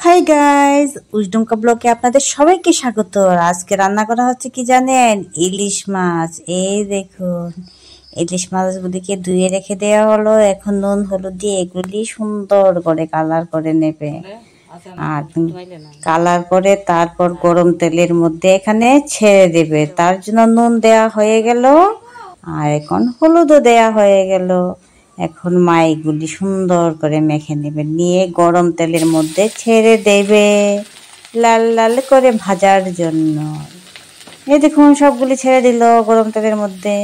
Hi guys, উজডুমকা ব্লগে আপনাদের সবাইকে স্বাগত। আজকে রান্না করা হচ্ছে কি জানেন? ইলিশ মাছ। এই দেখুন, ইলিশ মাছগুলিকে ধুয়ে রেখে দেওয়া হলো। এখন নুন হলুদ দিয়ে এগুলি সুন্দর করে কালার করে নেবে। আর কালার করে তারপর গরম তেলের মধ্যে এখানে ছেড়ে দেবে। তার জন্য নুন দেয়া হয়ে গেল, আর এখন হলুদও দেয়া হয়ে গেল। এখন মা এগুলি সুন্দর করে মেখে নেবে, নিয়ে গরম তেলের মধ্যে ছেড়ে দেবে লাল লাল করে ভাজার জন্য। এই দেখুন সবগুলি ছেড়ে দিল গরম তেলের মধ্যে।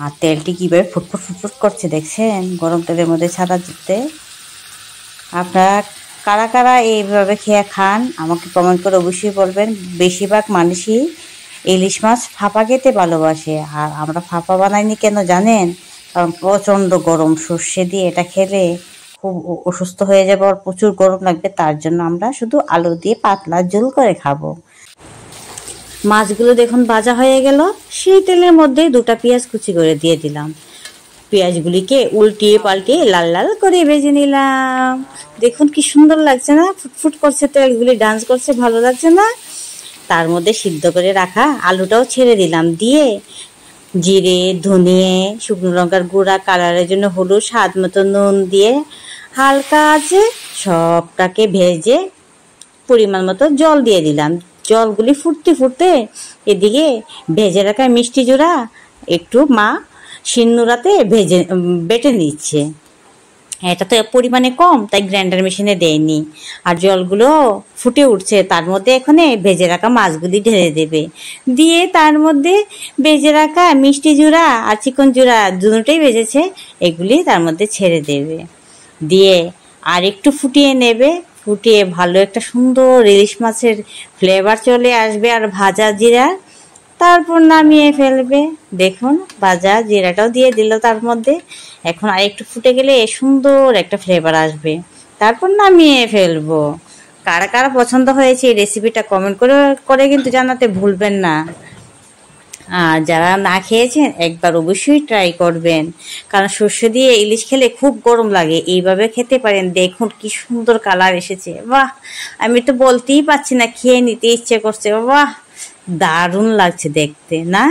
আর তেলটি কিভাবে ফুটফুট ফুটফুট করছে দেখছেন গরম তেলের মধ্যে ছাড়া দিতে। আপনারা কারা কারা এইভাবে খেয়ে খান আমাকে কমেন্ট করে অবশ্যই বলবেন। বেশিরভাগ মানুষই ইলিশ মাছ ফাঁপা খেতে ভালোবাসে, আর আমরা ফাঁপা বানাইনি কেন জানেন? কারণ প্রচণ্ড গরম, সর্ষে দিয়ে এটা খেলে খুব অসুস্থ হয়ে যাবে, আর প্রচুর গরম লাগবে। তার জন্য আমরা শুধু আলু দিয়ে পাতলা ঝোল করে খাবো। মাছগুলো দেখুন ভাজা হয়ে গেল। সেই তেলের মধ্যে দুটা পেঁয়াজ কুচি করে দিয়ে দিলাম। পেঁয়াজগুলিকে উল্টিয়ে পাল্টিয়ে লাল লাল করে ভেজে নিলাম। দেখুন কি সুন্দর লাগছে না? ফুটফুট করছে, তেলগুলি ডান্স করছে, ভালো লাগছে না? তার মধ্যে সিদ্ধ করে রাখা আলুটাও ছেড়ে দিলাম, দিয়ে জিরে, ধনিয়ে, শুকনো লঙ্কার গুঁড়া, কালারের জন্য হলুদ, স্বাদ মতো নুন দিয়ে হালকা আছে সবটাকে ভেজে পরিমাণ মতো জল দিয়ে দিলাম। জলগুলি ফুটতে ফুটতে এদিকে ভেজে রাখা মিষ্টি জোড়া একটু মা শিলনোড়াতে বেটে নিচ্ছে। এটা তো পরিমাণে কম, তাই গ্রাইন্ডার মেশিনে দেয়নি। আর জলগুলো ফুটে উঠছে, তার মধ্যে এখানে ভেজে রাখা মাছগুলি ঢেলে দেবে, দিয়ে তার মধ্যে ভেজে রাখা মিষ্টি জুড়া আর চিকন জুড়া দুটোই ভেজেছে এগুলি তার মধ্যে ছেড়ে দেবে, দিয়ে আর একটু ফুটিয়ে নেবে। ফুটিয়ে ভালো একটা সুন্দর ইলিশ মাছের ফ্লেভার চলে আসবে, আর ভাজা জিরা, তারপর নামিয়ে ফেলবে। দেখুন ভাজা জিরাটাও দিয়ে দিল তার মধ্যে। এখন আর একটু ফুটে গেলে সুন্দর একটা ফ্লেভার আসবে, তারপর নামিয়ে ফেলবো। কারা কারা পছন্দ হয়েছে এই রেসিপিটা কমেন্ট করে করে কিন্তু জানাতে ভুলবেন না। আর যারা না খেয়েছেন একবার অবশ্যই ট্রাই করবেন, কারণ সর্ষে দিয়ে ইলিশ খেলে খুব গরম লাগে। এইভাবে খেতে পারেন। দেখুন কি সুন্দর কালার এসেছে, বাহ! আমি তো বলতেই পারছি না, খেয়ে নিতে ইচ্ছে করছে। বাহ, দারুণ লাগছে দেখতে না?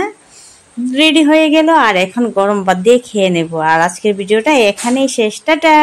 রেডি হয়ে গেল, আর এখন গরম ভাত দিয়ে খেয়ে নেব। আর আজকের ভিডিওটা এখানেই শেষ, টাটা।